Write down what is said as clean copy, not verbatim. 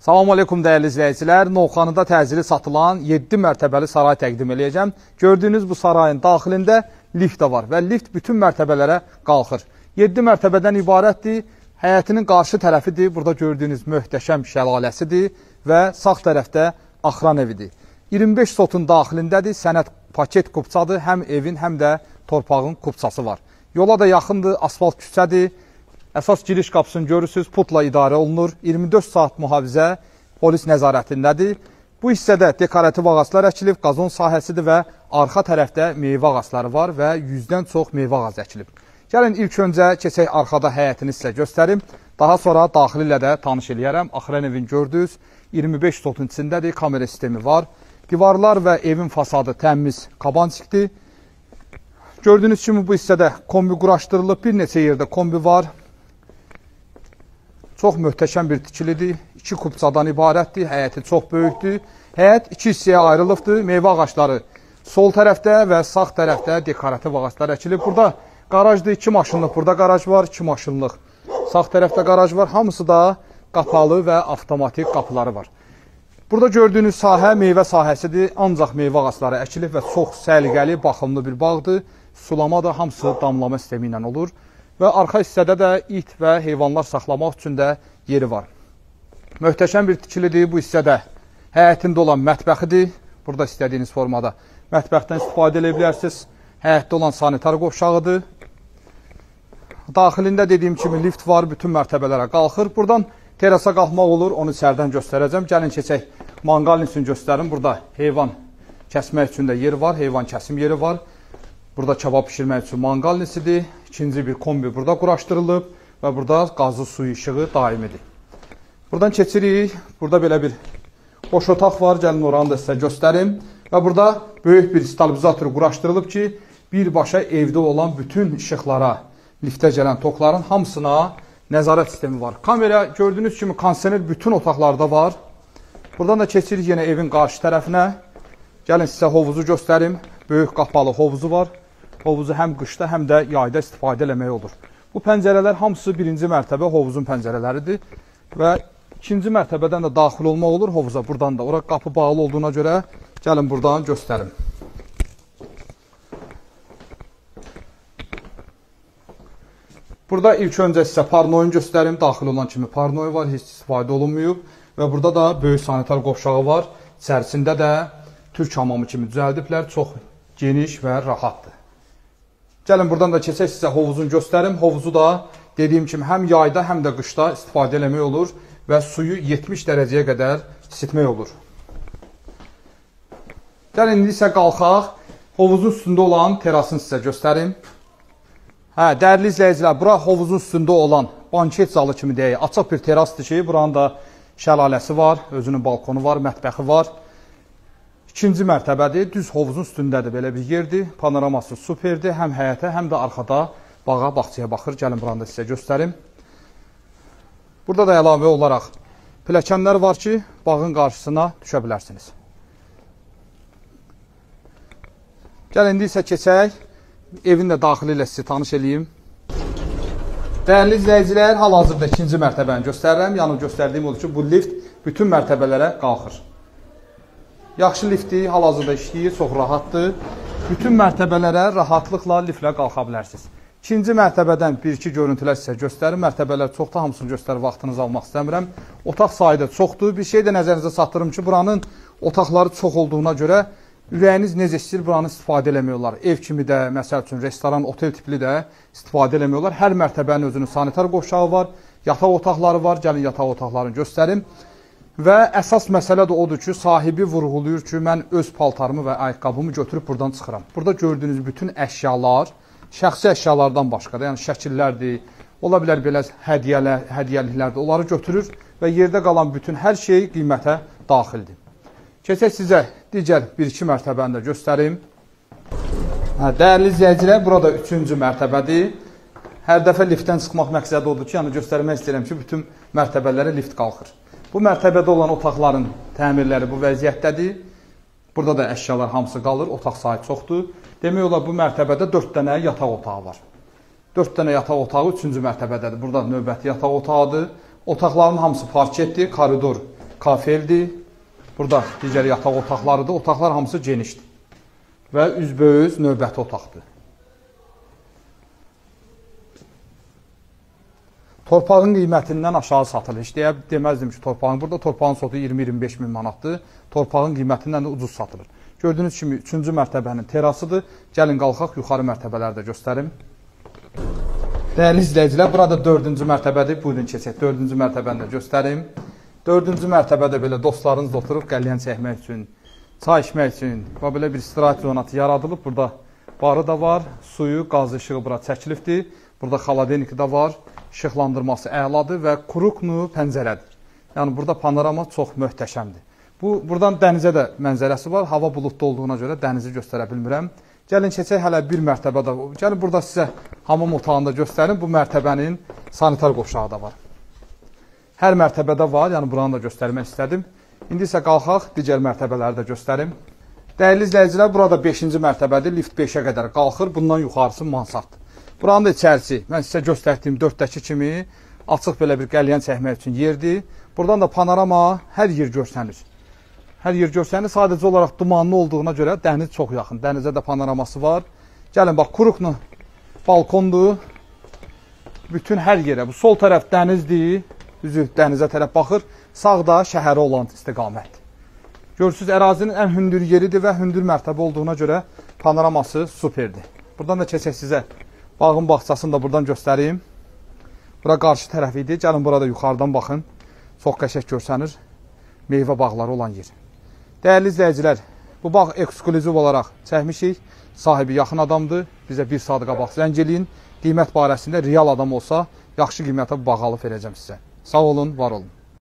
Salam aleykum dəyərli izləyicilər. Novxanıda təcili satılan 7 mərtəbəli saray təqdim edəcəm. Gördüyünüz bu sarayın daxilində lift də var və lift bütün mərtəbələrə qalxır. 7 mərtəbədən ibarətdir. Həyətinin qarşı tərəfidir. Burada gördüyünüz möhtəşəm şəlaləsidir və sağ tərəfdə axran evidir. 25 sotun daxilindədir. Sənət paket kupçadır. Həm evin, həm də torpağın kupçası var. Yola da yaxındır. Asfalt küçədir. Əsas giriş qapısını görürsünüz, putla idarə olunur. 24 saat mühafizə polis nəzarətindədir. Bu hissədə dekorativ ağaclar əkilib, qazon sahəsidir və arxa tərəfdə meyvə ağacları var və 100-dən çox meyvə ağacı əkilib. Gəlin ilk öncə keçək arxada həyətini sizə göstərim. Daha sonra daxili ilə də tanış eləyərəm. Axıran evin gördünüz, 25 sotun içindədir, kamera sistemi var. Divarlar və evin fasadı təmiz kabançikdir. Gördüyünüz kimi bu hissədə kombi quraşdırılıb, bir neçə yerdə kombi var. Çox möhtəşəm bir tikilidir. 2 kupçadan ibarətdir. Həyəti çox böyükdür. Həyət 2 hissəyə ayrılıbdır. Meyvə ağacları sol tərəfdə və sağ tərəfdə dekorativ ağaclar əkilib. Burada qarajdır. 2 maşınlıq burada qaraj var. 2 maşınlıq sağ tərəfdə qaraj var. Hamısı da qapalı və avtomatik qapıları var. Burada gördüyünüz sahə meyvə sahəsidir. Ancaq meyvə ağacları əkilib və çox səliqəli, baxımlı bir bağdır. Sulama da hamısı damlama sistemi ilə olur. Və arxa hissədə də it və heyvanlar saxlamaq üçün də yeri var. Möhtəşəm bir tikilidir bu hissədə. Həyətində olan mətbəxidir. Burada istədiyiniz formada mətbəxdən istifadə edə bilərsiniz. Həyətdə olan sanitar qovşağıdır. Daxilində dediyim kimi lift var, bütün mərtəbələrə qalxır. Buradan terasa qalxmaq olur, onu içərdən göstərəcəm. Gəlin keçək, manqalin üçün göstərim. Burada heyvan kəsmək üçün də yeri var, heyvan kəsim yeri var. Burada kebab pişirmək üçün manqalnisidir. İkinci bir kombi burada quraşdırılıb və burada qazlı suyu işığı daimidir. Buradan keçirik. Burada belə bir boş otaq var. Gəlin oranı da sizə göstərim. Və burada böyük bir stabilizator quraşdırılıb ki, birbaşa evdə olan bütün işıqlara, liftə gələn tokların hamısına nəzarət sistemi var. Kamera gördüyünüz kimi kondisioner bütün otaqlarda var. Buradan da keçirik yenə evin qarşı tərəfinə. Gəlin sizə hovuzu göstərim. Böyük qapalı hovuzu var. Hovuzu həm qışda, həm də yayda istifadə eləmək olur. Bu pəncərələr hamısı birinci mərtəbə hovuzun pəncərələridir. Və ikinci mərtəbədən də daxil olmaq olur hovuza. Buradan da. Ora qapı bağlı olduğuna görə gəlin buradan göstərim. Burada ilk öncə sizə parnoyunu göstərim. Daxil olan kimi parnoy var, heç istifadə olunmuyub. Və burada da böyük sanitar qovşağı var. İçərisində də türk hamamı kimi düzəldiblər. Çox geniş və rahatdır. Gəlin buradan da keçək sizə hovuzunu göstərim. Hovuzu da dediyim kimi həm yayda, həm də qışda istifadə eləmək olur və suyu 70 dərəcəyə qədər isitmək olur. Gəlin indi isə qalxaq. Hovuzun üstündə olan terasını sizə göstərim. Dəyərli izləyicilər, bura hovuzun üstündə olan banket zalı kimi deyək, açıq bir terasdır ki, buranın da şəlaləsi var, özünün balkonu var, mətbəxi var. İkinci mərtəbədir, düz hovuzun üstündədir, belə bir yerdir. Panoraması superdir, həm həyətə, həm də arxada bağa, bağçaya baxır. Gəlin buranı da sizə göstərim. Burada da əlavə olaraq pilləkənlər var ki, bağın qarşısına düşə bilərsiniz. Gəlin indi isə keçək, evin də daxili ilə sizi tanış edeyim. Dəyərli izləyicilər, hal-hazırda ikinci mərtəbəni göstərirəm. Yəni göstərdiyim olur ki, bu lift bütün mərtəbələrə qalxır. Yaxşı liftdir, hal-hazırda işləyir, çox rahatdır. Bütün mərtəbələrə rahatlıqla liftlə qalxa bilərsiniz. İkinci mərtəbədən bir-iki görüntülər sizə göstərim. Mərtəbələr çoxdur, hamısını göstərib vaxtınızı almaq istəmirəm. Otaq sayı da çoxdur. Bir şey də nəzərinizə çatdırım ki, buranın otaqları çox olduğuna görə ürəyiniz necə istəyir, buranı istifadə eləmək olar. Ev kimi də, məsəl üçün, restoran, otel tipli də istifadə eləmək olar. Hər mərtəbənin özünün sanitar qovşağı var, yataq otaqları var. Gəlin yataq otaqlarını göstərim. Və əsas məsələ də odur ki, sahibi vurğuluyur ki, mən öz paltarımı və ayaqqabımı götürüb buradan çıxıram. Burada gördüyünüz bütün əşyalar, şəxsi əşyalardan başqa da, yəni şəkillərdir, ola bilər belə hədiyyəliklərdir, onları götürür və yerdə qalan bütün hər şey qiymətə daxildir. Keçək sizə digər 1-2 mərtəbəni də göstərim. Dəyərli izləyicilər, burada 3-cü mərtəbədir. Hər dəfə liftdən çıxmaq məqsədi odur ki, yəni göstərmək istəyirəm ki, bütün mərtəbələrə lift qalxır. Bu mərtəbədə olan otaqların təmirləri bu vəziyyətdədir. Burada da əşyalar hamısı qalır, otaq sayı çoxdur. Demək olar, bu mərtəbədə 4 dənə yataq otağı var. 4 dənə yataq otağı 3-cü mərtəbədədir. Burada növbəti yataq otağıdır. Otaqların hamısı parketdir, koridor kafeldir. Burada digər yataq otaqlarıdır. Otaqlar hamısı genişdir. Və üzbəüz növbəti otaqdır. Torpağın qiymətindən aşağı satılır. Heç deməzdim ki, burada torpağın sotu 20-25 min manatdır. Torpağın qiymətindən də ucuz satılır. Gördüyünüz kimi 3-cü mərtəbənin terasıdır. Gəlin qalxaq, yuxarı mərtəbələri də göstərim. Dəyərli izləyicilər, burada 4-cü mərtəbədir. Buyurun keçək, 4-cü mərtəbəni də göstərim. 4-cü mərtəbədə belə dostlarınızla oturub qəlyan çəkmək üçün, çay içmək üçün və belə bir istirahət zonası yaradılıb. Burada barı da var, suyu, qaz işığı bura çəkilibdir. Burada xaladeniki də var, işıqlandırması əladır və kuruknu pəncərədir. Yəni burada panorama çox möhtəşəmdir. Buradan dənizə də mənzərəsi var. Hava buludlu olduğuna görə dənizi göstərə bilmirəm. Gəlin keçək hələ bir mərtəbədə. Gəlin burada sizə hamam otağında göstərim. Bu mərtəbənin sanitar qovşağı da var. Hər mərtəbədə var, yəni buranı da göstərmək istədim. İndi isə qalxaq, digər mərtəbələri də göstərim. Dəyərli izləyicilər, burada 5-ci mərtəbədir, lift 5-ə qədər qalxır, bundan yuxarısı mansarddır. Buranın da içərisi, mən sizə göstərdiyim 4-dəki kimi açıq belə bir qəlyan çəkmək üçün yerdir. Buradan da panorama hər yer görsənir. Hər yer görsənir, sadəcə olaraq dumanlı olduğuna görə dəniz çox yaxın. Dənizə də panoraması var. Gəlin, bax, kuruklu balkondur. Bütün hər yerə, bu sol tərəf dənizdir. Üzü dənizə tərəf baxır, sağda şəhəri olan istiqamətdir. Görürsünüz, ərazinin ən hündür yeridir və hündür mərtəbə olduğuna görə panoraması superdir. Buradan da keçək sizə bağın bağçasını da buradan göstəreyim. Bura qarşı tərəf idi. Gəlin, burada yuxarıdan baxın. Çox qəşəng görsənir. Meyvə bağları olan yer. Dəyərli izləyicilər, bu bağ ekskluziv olaraq çəkmişik. Sahibi yaxın adamdır. Bizə bir saat qabaq zəng eləyin. Qiymət barəsində real adam olsa, yaxşı qiymətə bu bağı alıb verəcəm sizə. Sağ olun, var olun.